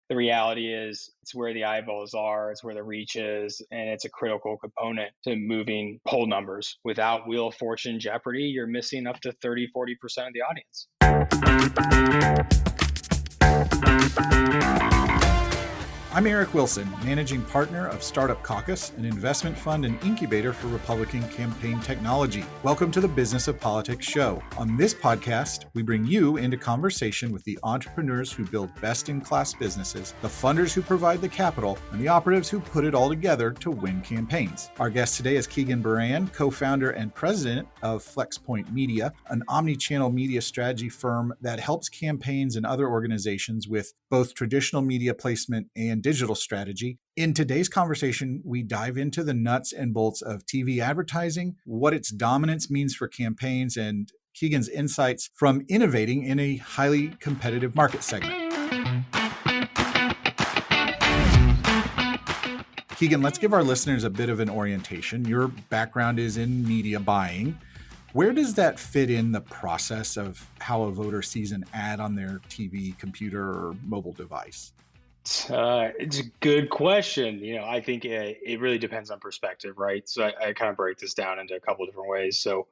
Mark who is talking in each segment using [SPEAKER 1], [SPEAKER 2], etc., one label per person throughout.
[SPEAKER 1] the reality is it's where the eyeballs are, it's where the reach is, and it's a critical component to moving poll numbers. Without Wheel of Fortune Jeopardy, you're missing up to 30-40% of the audience.
[SPEAKER 2] I'm Eric Wilson, Managing Partner of Startup Caucus, an investment fund and incubator for Republican campaign technology. Welcome to the Business of Politics show. On this podcast, we bring you into conversation with the entrepreneurs who build best-in-class businesses, the funders who provide the capital, and the operatives who put it all together to win campaigns. Our guest today is Kegan Beran, co-founder and president of Flexpoint Media, an omni-channel media strategy firm that helps campaigns and other organizations with both traditional media placement and digital strategy. In today's conversation, we dive into the nuts and bolts of TV advertising, what its dominance means for campaigns, and Kegan's insights from innovating in a highly competitive market segment. Kegan, let's give our listeners a bit of an orientation. Your background is in media buying. Where does that fit in the process of how a voter sees an ad on their TV, computer, or mobile device?
[SPEAKER 1] It's a good question. I think it really depends on perspective, right? So I kind of break this down into a couple of different ways. So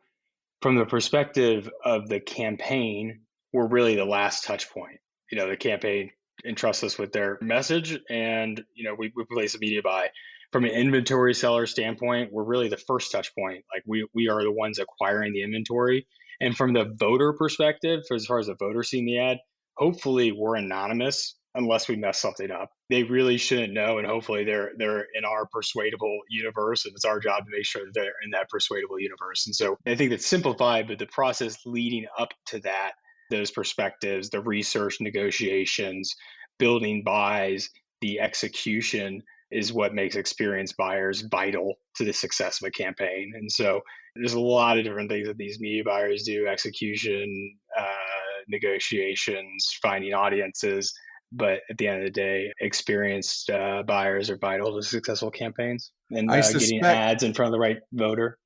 [SPEAKER 1] from the perspective of the campaign, we're really the last touch point. The campaign entrusts us with their message and, we place a media buy. From an inventory seller standpoint, we're really the first touch point. Like we are the ones acquiring the inventory. And from the voter perspective, as far as the voter seeing the ad, hopefully we're anonymous unless we mess something up. They really shouldn't know, and hopefully they're in our persuadable universe, and it's our job to make sure that they're in that persuadable universe. And so I think that's simplified, but the process leading up to that, those perspectives, the research, negotiations, building buys, the execution is what makes experienced buyers vital to the success of a campaign. And so there's a lot of different things that these media buyers do: execution, negotiations, finding audiences. But at the end of the day, experienced buyers are vital to successful campaigns and getting ads in front of the right voter.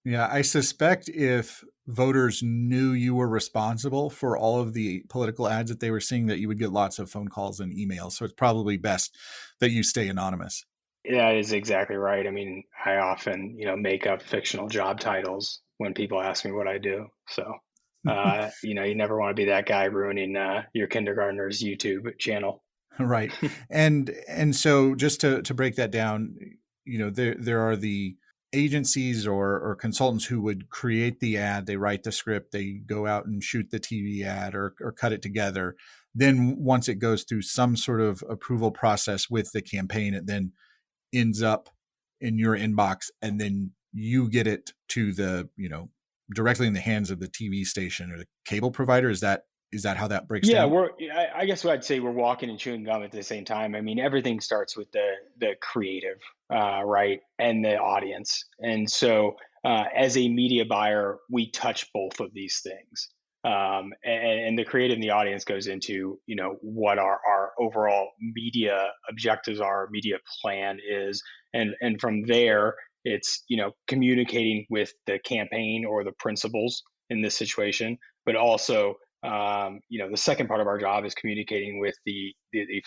[SPEAKER 2] Yeah, I suspect if voters knew you were responsible for all of the political ads that they were seeing, that you would get lots of phone calls and emails. So it's probably best that you stay anonymous.
[SPEAKER 1] Yeah, that is exactly right. I mean, I often, make up fictional job titles when people ask me what I do. So, you never want to be that guy ruining your kindergartner's YouTube channel.
[SPEAKER 2] Right. And so just to break that down, there are the agencies or consultants who would create the ad. They write the script, they go out and shoot the TV ad or cut it together. Then once it goes through some sort of approval process with the campaign, it then ends up in your inbox, and then you get it to the, directly in the hands of the TV station or the cable provider. Is that how that breaks down?
[SPEAKER 1] I guess what I'd say, we're walking and chewing gum at the same time. I mean, everything starts with the creative, right, and the audience. And so as a media buyer, we touch both of these things. And the creative and the audience goes into, what our overall media objectives are, media plan is. And from there, it's, communicating with the campaign or the principals in this situation, but also the second part of our job is communicating with the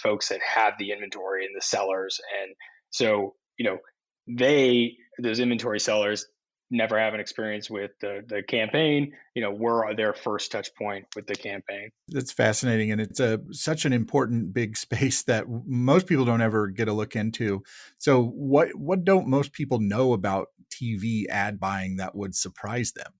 [SPEAKER 1] folks that have the inventory and the sellers. And so, those inventory sellers never have an experience with the campaign. We're their first touch point with the campaign.
[SPEAKER 2] That's fascinating. And it's such an important big space that most people don't ever get a look into. So what don't most people know about TV ad buying that would surprise them?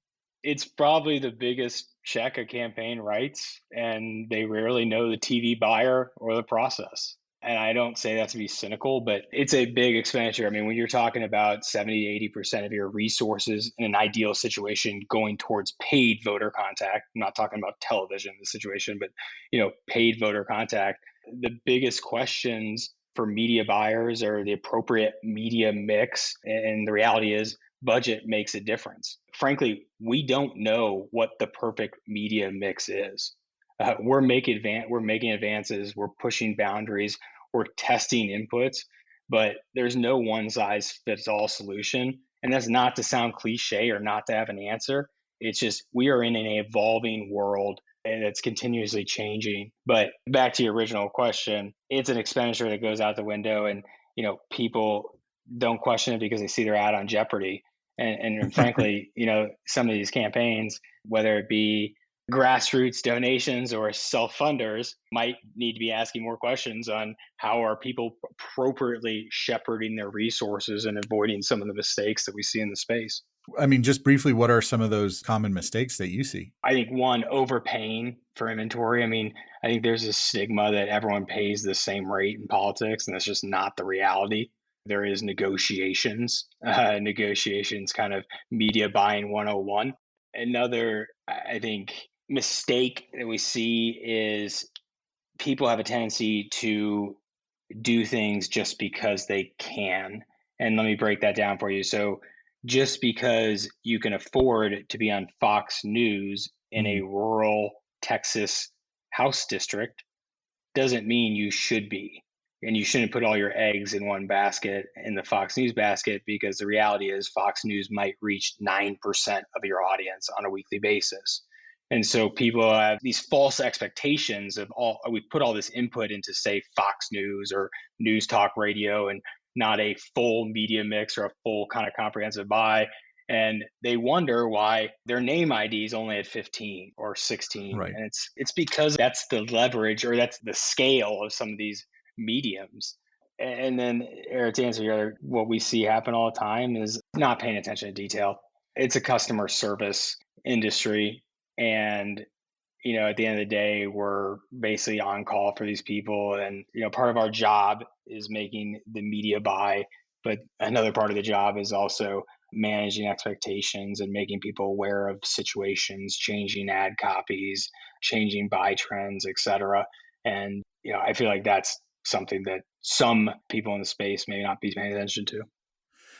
[SPEAKER 1] It's probably the biggest check a campaign writes, and they rarely know the TV buyer or the process. And I don't say that to be cynical, but it's a big expenditure. I mean, when you're talking about 70 to 80% of your resources in an ideal situation going towards paid voter contact, I'm not talking about television in this situation, but paid voter contact, the biggest questions for media buyers are the appropriate media mix. And the reality is, budget makes a difference. Frankly, we don't know what the perfect media mix is. We're making advances, we're pushing boundaries, we're testing inputs, but there's no one size fits all solution. And that's not to sound cliche or not to have an answer. It's just we are in an evolving world and it's continuously changing. But back to your original question, it's an expenditure that goes out the window, and people don't question it because they see their ad on Jeopardy. And frankly, some of these campaigns, whether it be grassroots donations or self funders, might need to be asking more questions on how are people appropriately shepherding their resources and avoiding some of the mistakes that we see in the space.
[SPEAKER 2] I mean, just briefly, what are some of those common mistakes that you see?
[SPEAKER 1] I think one, overpaying for inventory. I mean, I think there's a stigma that everyone pays the same rate in politics, and that's just not the reality. There is negotiations, kind of media buying 101. Another, I think, mistake that we see is people have a tendency to do things just because they can. And let me break that down for you. So, just because you can afford to be on Fox News in a
[SPEAKER 2] Mm,
[SPEAKER 1] rural Texas house district doesn't mean you should be. And you shouldn't put all your eggs in one basket, in the Fox News basket, because the reality is Fox News might reach 9% of your audience on a weekly basis. And so people have these false expectations of we put all this input into, say, Fox News or News Talk Radio, and not a full media mix or a full kind of comprehensive buy. And they wonder why their name ID is only at 15 or 16.
[SPEAKER 2] right.
[SPEAKER 1] And it's because that's the leverage, or that's the scale of some of these mediums. And then, Eric, to answer your other, what we see happen all the time is not paying attention to detail. It's a customer service industry. And at the end of the day, we're basically on call for these people. And, part of our job is making the media buy, but another part of the job is also managing expectations and making people aware of situations, changing ad copies, changing buy trends, et cetera. And, I feel like that's something that some people in the space may not be paying attention to.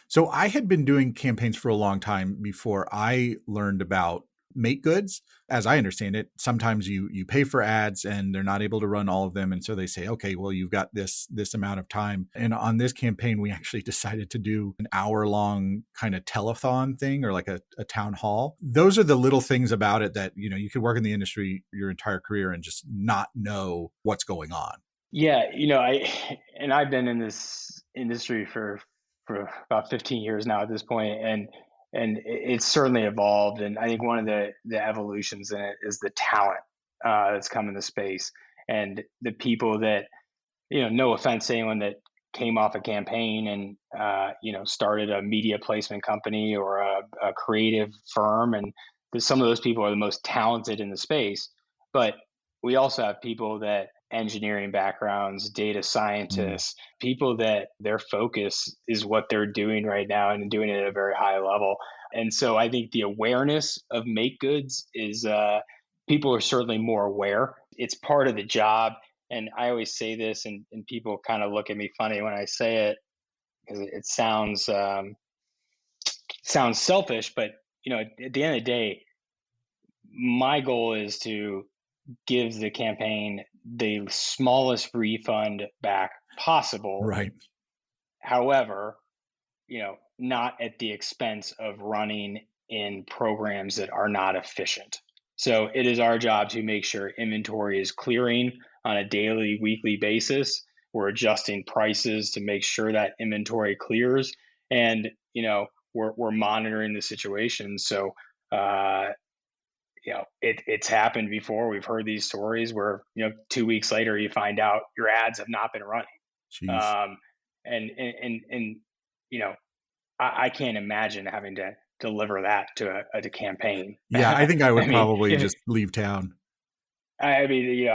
[SPEAKER 2] So I had been doing campaigns for a long time before I learned about make goods. As I understand it, sometimes you pay for ads and they're not able to run all of them. And so they say, okay, well, you've got this amount of time. And on this campaign, we actually decided to do an hour-long kind of telethon thing, or like a town hall. Those are the little things about it that, you could work in the industry your entire career and just not know what's going on.
[SPEAKER 1] Yeah, I've been in this industry for about 15 years now at this point, and it's certainly evolved. And I think one of the evolutions in it is the talent that's come in the space, and the people that, no offense to anyone that came off a campaign and started a media placement company or a creative firm, and some of those people are the most talented in the space. But we also have people that engineering backgrounds, data
[SPEAKER 2] Mm,
[SPEAKER 1] scientists, people that their focus is what they're doing right now and doing it at a very high level. And so I think the awareness of make goods is, people are certainly more aware. It's part of the job. And I always say this, and people kind of look at me funny when I say it, because it sounds selfish. But at the end of the day, my goal is to give the campaign the smallest refund back possible.
[SPEAKER 2] right.
[SPEAKER 1] However, not at the expense of running in programs that are not efficient. So it is our job to make sure inventory is clearing on a daily, weekly basis. We're adjusting prices to make sure that inventory clears, and we're monitoring the situation. So it's happened before. We've heard these stories where 2 weeks later you find out your ads have not been running.
[SPEAKER 2] Jeez.
[SPEAKER 1] um, and you know I can't imagine having to deliver that to a campaign.
[SPEAKER 2] Yeah, I
[SPEAKER 1] I
[SPEAKER 2] think I would
[SPEAKER 1] mean,
[SPEAKER 2] probably just leave town.
[SPEAKER 1] I mean,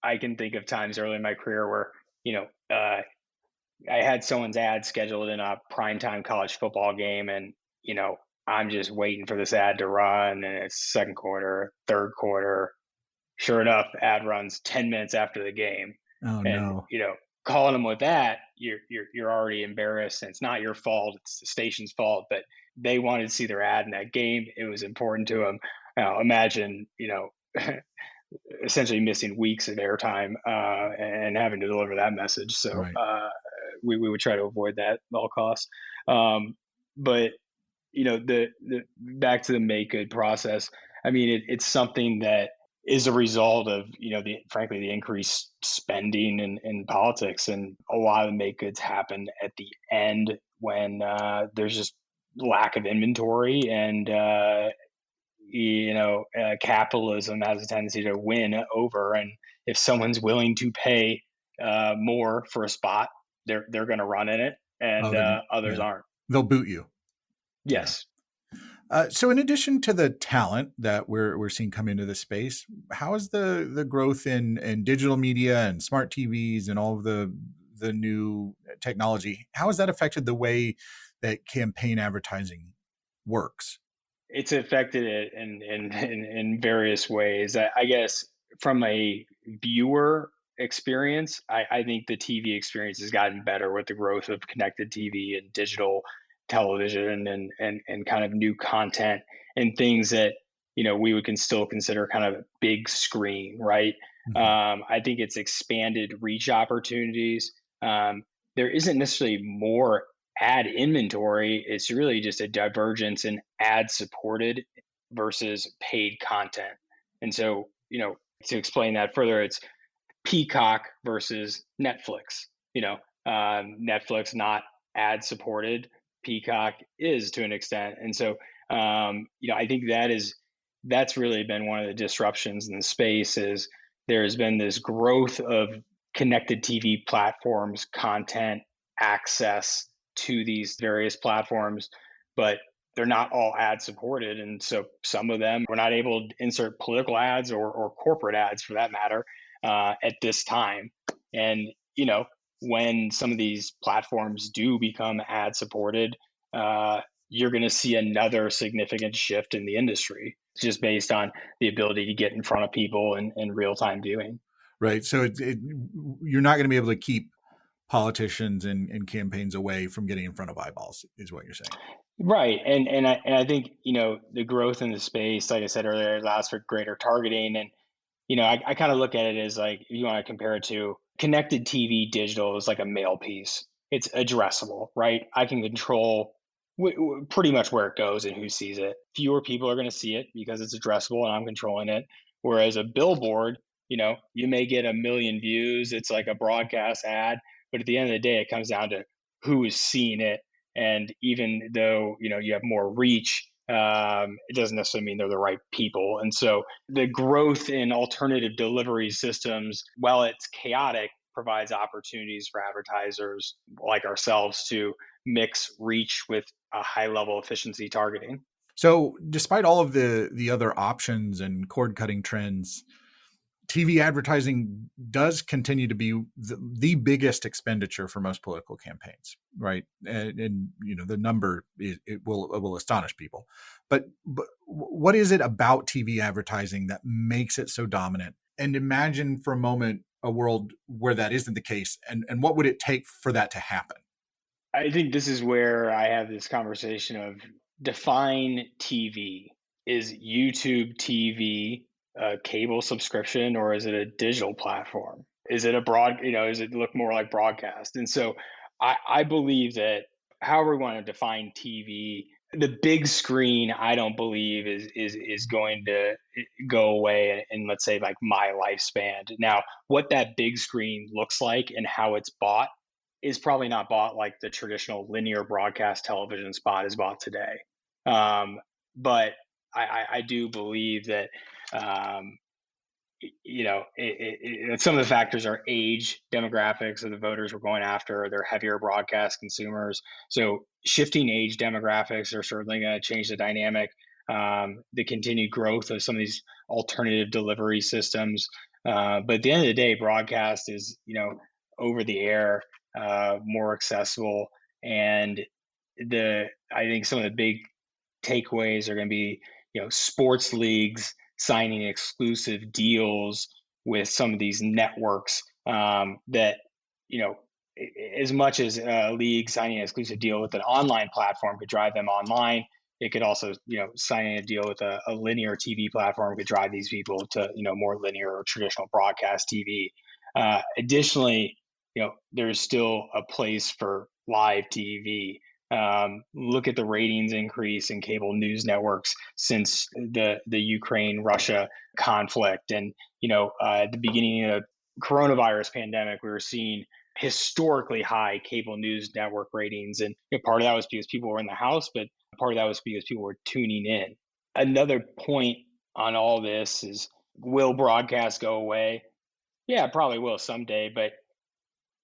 [SPEAKER 1] I can think of times early in my career where you know I had someone's ad scheduled in a primetime college football game, and I'm just waiting for this ad to run, and it's second quarter, third quarter. Sure enough, ad runs 10 minutes after the game,
[SPEAKER 2] Oh
[SPEAKER 1] and
[SPEAKER 2] no.
[SPEAKER 1] calling them with that, you're already embarrassed, and it's not your fault; it's the station's fault. But they wanted to see their ad in that game; it was important to them. Imagine, essentially missing weeks of airtime and having to deliver that message. So
[SPEAKER 2] Right.
[SPEAKER 1] we would try to avoid that at all costs. But the back to the make good process. I mean, it's something that is a result of, frankly, the increased spending in politics, and a lot of the make goods happen at the end when there's just lack of inventory, and capitalism has a tendency to win over. And if someone's willing to pay more for a spot, they're going to run in it, and
[SPEAKER 2] Oh, they're
[SPEAKER 1] others
[SPEAKER 2] yeah,
[SPEAKER 1] aren't.
[SPEAKER 2] they'll boot you. Yeah.
[SPEAKER 1] Yes.
[SPEAKER 2] So, in addition to the talent that we're seeing come into the space, how is the growth in digital media and smart TVs and all of the new technology? How has that affected the way that campaign advertising works?
[SPEAKER 1] It's affected it in various ways. I guess from a viewer experience, I think the TV experience has gotten better with the growth of connected TV and digital television, and kind of new content and things that we would can still consider kind of big screen, right?
[SPEAKER 2] Mhm.
[SPEAKER 1] I think it's expanded reach opportunities. There isn't necessarily more ad inventory. It's really just a divergence in ad supported versus paid content. And so, to explain that further, it's Peacock versus Netflix. Netflix not ad supported, Peacock is to an extent. And so, I think that's really been one of the disruptions in the space. Is there's been this growth of connected TV platforms, content access to these various platforms, but they're not all ad supported. And so some of them we're not able to insert political ads, or corporate ads for that matter, at this time. And, when some of these platforms do become ad supported, you're going to see another significant shift in the industry just based on the ability to get in front of people and real time viewing.
[SPEAKER 2] Right. So you're not going to be able to keep politicians and campaigns away from getting in front of eyeballs, is what you're saying.
[SPEAKER 1] Right. And I think, the growth in the space, like I said earlier, allows for greater targeting. And I kind of look at it as, like, if you want to compare it to connected TV digital, is like a mail piece. It's addressable, right? I can control pretty much where it goes and who sees it. Fewer people are going to see it because it's addressable and I'm controlling it. Whereas a billboard, you may get a million views. It's like a broadcast ad, but at the end of the day, it comes down to who is seeing it. And even though, you have more reach, it doesn't necessarily mean they're the right people. And so the growth in alternative delivery systems, while it's chaotic, provides opportunities for advertisers like ourselves to mix reach with a high level efficiency targeting.
[SPEAKER 2] So, despite all of the other options and cord cutting trends, TV advertising does continue to be the biggest expenditure for most political campaigns, right? And the number it will astonish people. But what is it about TV advertising that makes it so dominant? And imagine for a moment a world where that isn't the case, and what would it take for that to happen?
[SPEAKER 1] I think this is where I have this conversation of define TV. Is YouTube TV a cable subscription, or is it a digital platform? Is it a does it look more like broadcast? And so I believe that however we want to define TV, the big screen, I don't believe is going to go away in, let's say, like my lifespan. Now, what that big screen looks like and how it's bought is probably not bought like the traditional linear broadcast television spot is bought today. But I do believe that, um, some of the factors are age, demographics of the voters we're going after. They're heavier broadcast consumers. So shifting age demographics are certainly going to change the dynamic. The continued growth of some of these alternative delivery systems. But at the end of the day, broadcast is, over the air, more accessible. And I think some of the big takeaways are going to be, sports leagues signing exclusive deals with some of these networks, that, you know, as much as a league signing an exclusive deal with an online platform could drive them online, it could also, signing a deal with a linear TV platform could drive these people to, more linear or traditional broadcast TV. Additionally, there's still a place for live TV. Look at the ratings increase in cable news networks since the Ukraine Russia conflict, and at the beginning of the coronavirus pandemic, we were seeing historically high cable news network ratings, and part of that was because people were in the house, but part of that was because people were tuning in. Another point on all this is, will broadcast go away? Yeah, it probably will someday, but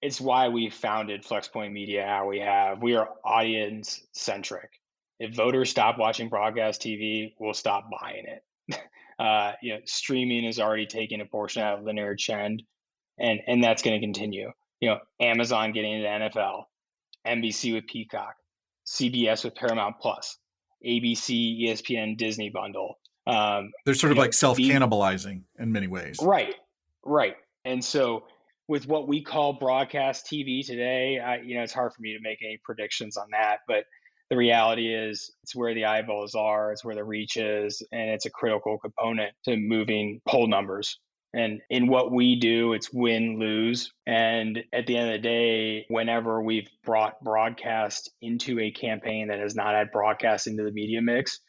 [SPEAKER 1] it's why we founded Flexpoint Media how we have. We are audience centric. If voters stop watching broadcast TV, we'll stop buying it. Streaming is already taking a portion out of linear trend, and that's going to continue. Amazon getting into NFL, NBC with Peacock, CBS with Paramount Plus, ABC, ESPN, Disney bundle.
[SPEAKER 2] They're sort of like
[SPEAKER 1] The
[SPEAKER 2] self-cannibalizing in many ways.
[SPEAKER 1] Right, right. And so with what we call broadcast TV today, it's hard for me to make any predictions on that, but the reality is it's where the eyeballs are, it's where the reach is, and it's a critical component to moving poll numbers. And in what we do, it's win, lose. And at the end of the day, whenever we've brought broadcast into a campaign that has not had broadcast into the media mix,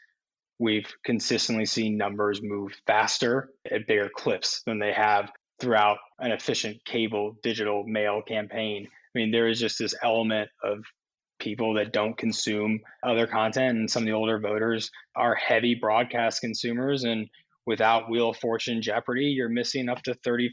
[SPEAKER 1] we've consistently seen numbers move faster at bigger clips than they have throughout an efficient cable digital mail campaign. I mean, there is just this element of people that don't consume other content, and some of the older voters are heavy broadcast consumers. And without Wheel of Fortune Jeopardy, you're missing up to 30-40%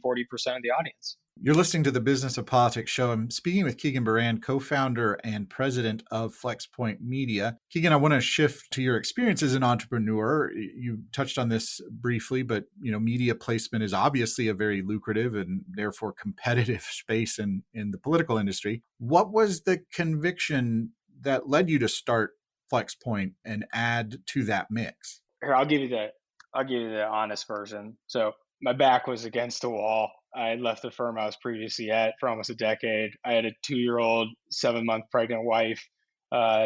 [SPEAKER 1] of the audience.
[SPEAKER 2] You're listening to the Business of Politics show. I'm speaking with Kegan Beran, co-founder and president of Flexpoint Media. Kegan, I want to shift to your experience as an entrepreneur. You touched on this briefly, but media placement is obviously a very lucrative and therefore competitive space in the political industry. What was the conviction that led you to start Flexpoint and add to that mix?
[SPEAKER 1] Here, I'll give you the honest version. So my back was against the wall. I had left the firm I was previously at for almost a decade. I had a 2-year-old, 7-month pregnant wife,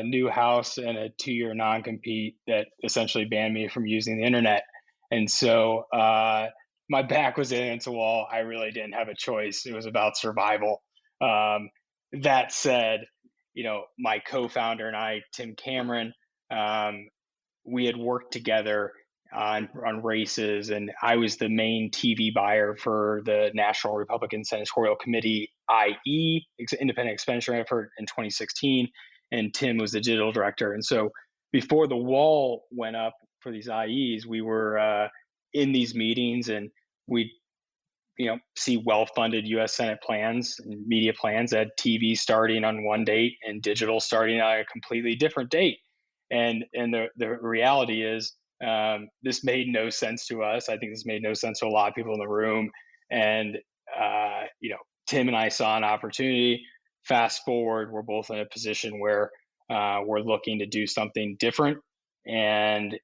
[SPEAKER 1] new house, and a 2-year non-compete that essentially banned me from using the internet. And so my back was against the wall. I really didn't have a choice. It was about survival. That said, my co-founder and I, Tim Cameron, we had worked together on races, and I was the main TV buyer for the National Republican Senatorial Committee, IE, Independent Expenditure Effort, in 2016, and Tim was the digital director. And so before the wall went up for these IEs, we were in these meetings, and we'd see well-funded U.S. Senate plans and media plans that had TV starting on one date and digital starting on a completely different date. And the reality is, this made no sense to us. I think this made no sense to a lot of people in the room. And Tim and I saw an opportunity. Fast forward, we're both in a position where we're looking to do something different. And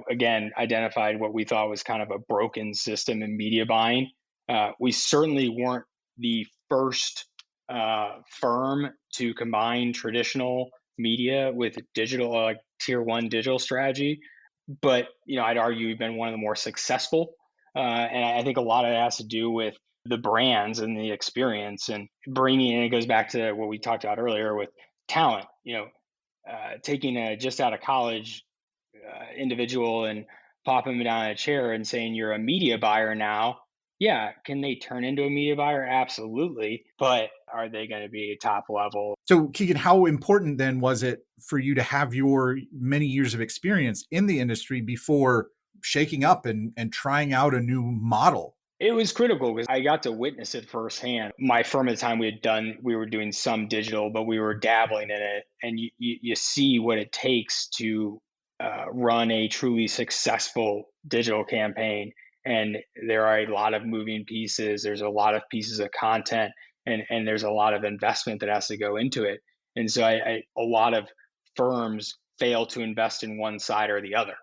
[SPEAKER 1] again, identified what we thought was kind of a broken system in media buying. We certainly weren't the first firm to combine traditional media with digital, like tier one digital strategy. But I'd argue we've been one of the more successful, and I think a lot of it has to do with the brands and the experience and bringing in. It goes back to what we talked about earlier with talent. Taking a just out of college individual and popping them down in a chair and saying you're a media buyer now. Yeah, can they turn into a media buyer? Absolutely. But are they going to be top level?
[SPEAKER 2] So, Kegan, how important then was it for you to have your many years of experience in the industry before shaking up and trying out a new model?
[SPEAKER 1] It was critical because I got to witness it firsthand. My firm at the time, we were doing some digital, but we were dabbling in it. And you see what it takes to run a truly successful digital campaign. And there are a lot of moving pieces. There's a lot of pieces of content, and there's a lot of investment that has to go into it. And so a lot of firms fail to invest in one side or the other.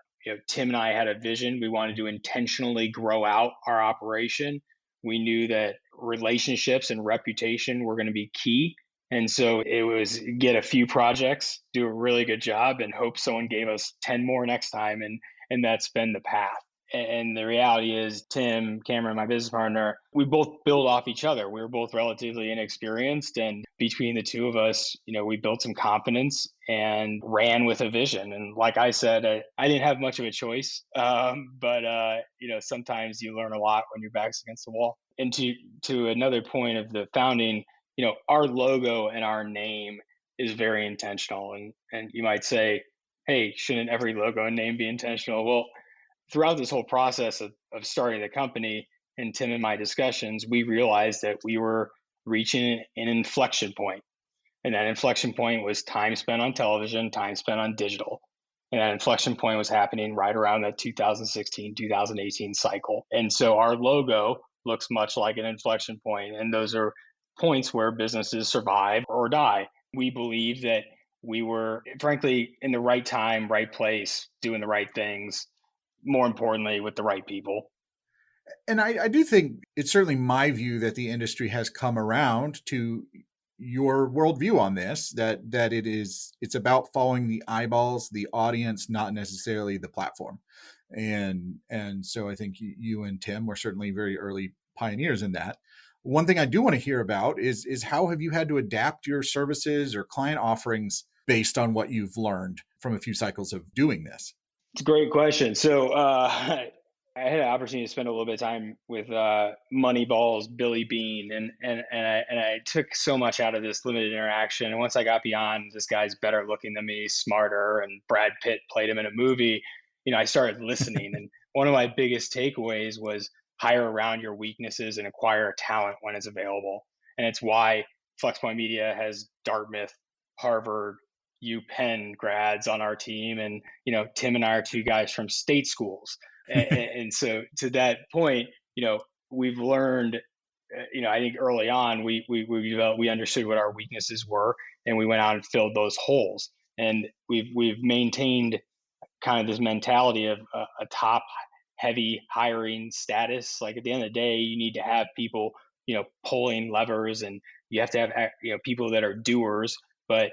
[SPEAKER 1] Tim and I had a vision. We wanted to intentionally grow out our operation. We knew that relationships and reputation were going to be key. And so it was get a few projects, do a really good job, and hope someone gave us 10 more next time. And that's been the path. And the reality is, Tim Cameron, my business partner, we both build off each other. We were both relatively inexperienced, and between the two of us, we built some confidence and ran with a vision. And like I said, I didn't have much of a choice, but sometimes you learn a lot when your back's against the wall. And to another point of the founding, our logo and our name is very intentional. And you might say, hey, shouldn't every logo and name be intentional? Well, throughout this whole process of starting the company and Tim and my discussions, we realized that we were reaching an inflection point. And that inflection point was time spent on television, time spent on digital. And that inflection point was happening right around that 2016, 2018 cycle. And so our logo looks much like an inflection point. And those are points where businesses survive or die. We believe that we were, frankly, in the right time, right place, doing the right things, more importantly, with the right people.
[SPEAKER 2] And I do think it's certainly my view that the industry has come around to your worldview on this, that it's about following the eyeballs, the audience, not necessarily the platform. And so I think you and Tim were certainly very early pioneers in that. One thing I do want to hear about is how have you had to adapt your services or client offerings based on what you've learned from a few cycles of doing this?
[SPEAKER 1] It's a great question. So I had an opportunity to spend a little bit of time with Moneyball's Billy Bean, and I took so much out of this limited interaction. And once I got beyond this guy's better looking than me, smarter, and Brad Pitt played him in a movie, I started listening. And one of my biggest takeaways was hire around your weaknesses and acquire talent when it's available. And it's why Flexpoint Media has Dartmouth, Harvard, UPenn grads on our team, and Tim and I are two guys from state schools, and so to that point, we've learned, I think early on we understood what our weaknesses were, and we went out and filled those holes, and we've maintained kind of this mentality of a top heavy hiring status. Like at the end of the day, you need to have people, pulling levers, and you have to have, people that are doers. But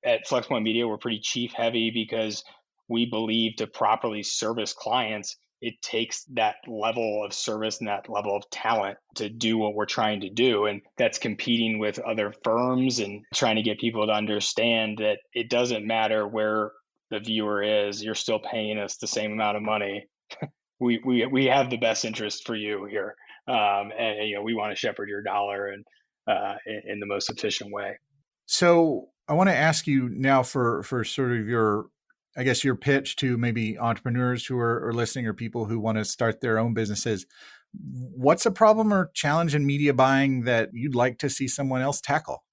[SPEAKER 1] at Flexpoint Media, we're pretty chief heavy because we believe to properly service clients, it takes that level of service and that level of talent to do what we're trying to do. And that's competing with other firms and trying to get people to understand that it doesn't matter where the viewer is, you're still paying us the same amount of money. We have the best interest for you here. And we want to shepherd your dollar and in the most efficient way.
[SPEAKER 2] So I want to ask you now for sort of your, I guess, your pitch to maybe entrepreneurs who are listening or people who want to start their own businesses. What's a problem or challenge in media buying that you'd like to see someone else tackle?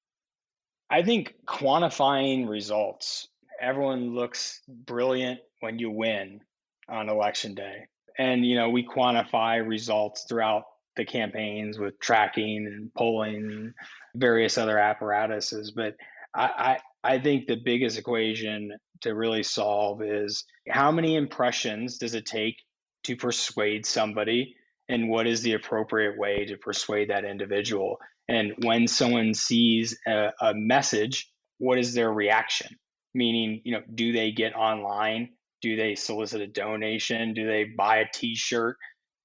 [SPEAKER 1] I think quantifying results. Everyone looks brilliant when you win on election day. And, we quantify results throughout the campaigns with tracking and polling and various other apparatuses. But I think the biggest equation to really solve is how many impressions does it take to persuade somebody, and what is the appropriate way to persuade that individual? And when someone sees a message, what is their reaction? Meaning, do they get online? Do they solicit a donation? Do they buy a t-shirt?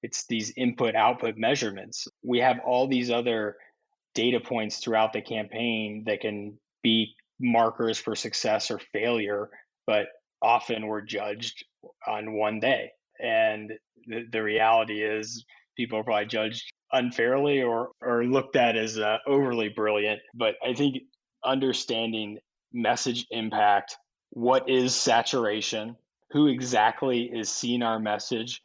[SPEAKER 1] It's these input output measurements. We have all these other data points throughout the campaign that can be markers for success or failure, but often we're judged on one day. And the reality is people are probably judged unfairly or looked at as overly brilliant. But I think understanding message impact, what is saturation, who exactly is seeing our message,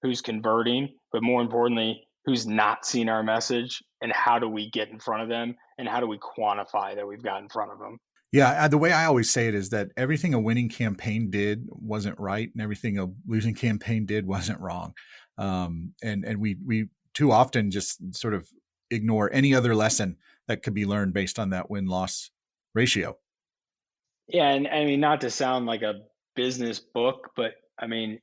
[SPEAKER 1] who's converting, but more importantly, who's not seen our message, and how do we get in front of them, and how do we quantify that we've got in front of them.
[SPEAKER 2] Yeah, the way I always say it is that everything a winning campaign did wasn't right, and everything a losing campaign did wasn't wrong. And we too often just sort of ignore any other lesson that could be learned based on that win-loss ratio.
[SPEAKER 1] Yeah, and I mean, not to sound like a business book, but I mean,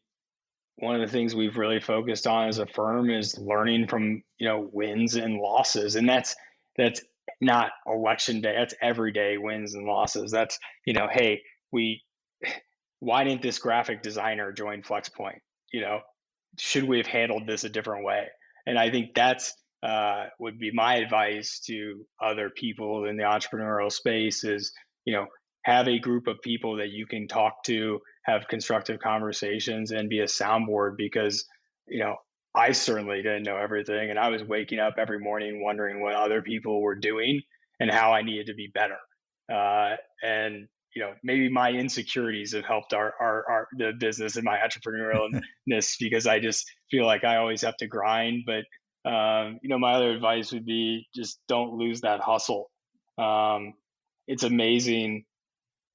[SPEAKER 1] one of the things we've really focused on as a firm is learning from, wins and losses. And that's not election day. That's everyday wins and losses. That's, hey, why didn't this graphic designer join Flexpoint? should we have handled this a different way? And I think that's would be my advice to other people in the entrepreneurial space is, you know, have a group of people that you can talk to, have constructive conversations, and be a soundboard because, you know, I certainly didn't know everything, and I was waking up every morning wondering what other people were doing and how I needed to be better. And you know, maybe my insecurities have helped our the business and my entrepreneurialness because I just feel like I always have to grind. But you know, my other advice would be just don't lose that hustle. Um, it's amazing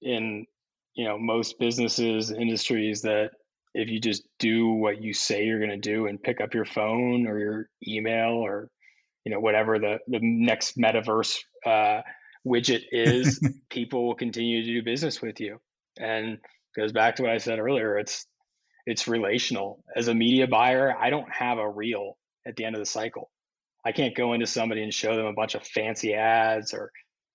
[SPEAKER 1] in, you know, most businesses, industries, that if you just do what you say you're going to do and pick up your phone or your email or, you know, whatever the next metaverse widget is, people will continue to do business with you. And goes back to what I said earlier. It's relational. As a media buyer, I don't have a reel at the end of the cycle. I can't go into somebody and show them a bunch of fancy ads or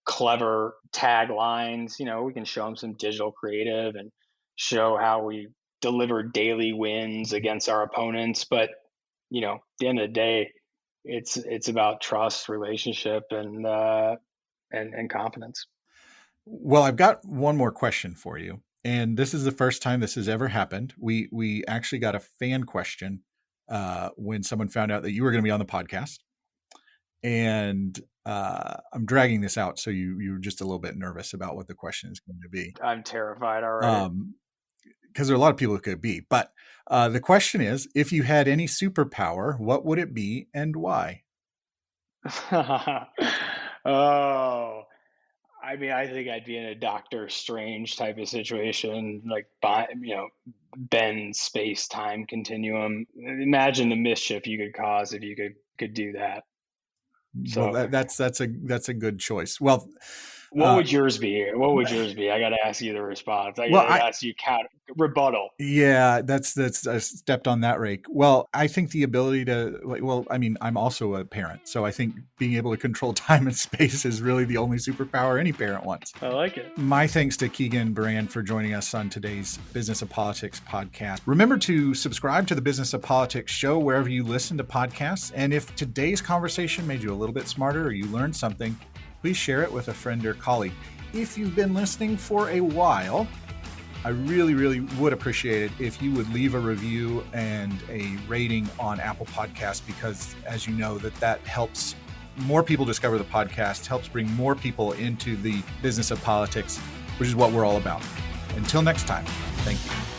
[SPEAKER 1] clever taglines. You know, we can show them some digital creative and show how we deliver daily wins against our opponents. But, you know, at the end of the day, it's about trust, relationship, and confidence.
[SPEAKER 2] Well, I've got one more question for you. And this is the first time this has ever happened. We actually got a fan question when someone found out that you were going to be on the podcast. And I'm dragging this out, so you're just a little bit nervous about what the question is going to be.
[SPEAKER 1] I'm terrified already.
[SPEAKER 2] Because there are a lot of people it could be. But the question is, if you had any superpower, what would it be and why?
[SPEAKER 1] Oh, I mean, I think I'd be in a Doctor Strange type of situation, like, you know, bend space time continuum. Imagine the mischief you could cause if you could do that.
[SPEAKER 2] Well,
[SPEAKER 1] So,
[SPEAKER 2] that's a good choice. Well,
[SPEAKER 1] what would yours be? What would yours be? I got to ask you the response. I got to
[SPEAKER 2] I
[SPEAKER 1] ask you rebuttal.
[SPEAKER 2] yeah, that's I stepped on that rake. Well, I think the ability to well, I mean, I'm also a parent, so I think being able to control time and space is really the only superpower any parent wants.
[SPEAKER 1] I like it.
[SPEAKER 2] My thanks to Kegan and Beran for joining us on today's Business of Politics podcast. Remember to subscribe to the Business of Politics show wherever you listen to podcasts. And if today's conversation made you a little bit smarter or you learned something, please share it with a friend or colleague. If you've been listening for a while, I really, really would appreciate it if you would leave a review and a rating on Apple Podcasts, because as you know, that helps more people discover the podcast, helps bring more people into the business of politics, which is what we're all about. Until next time, thank you.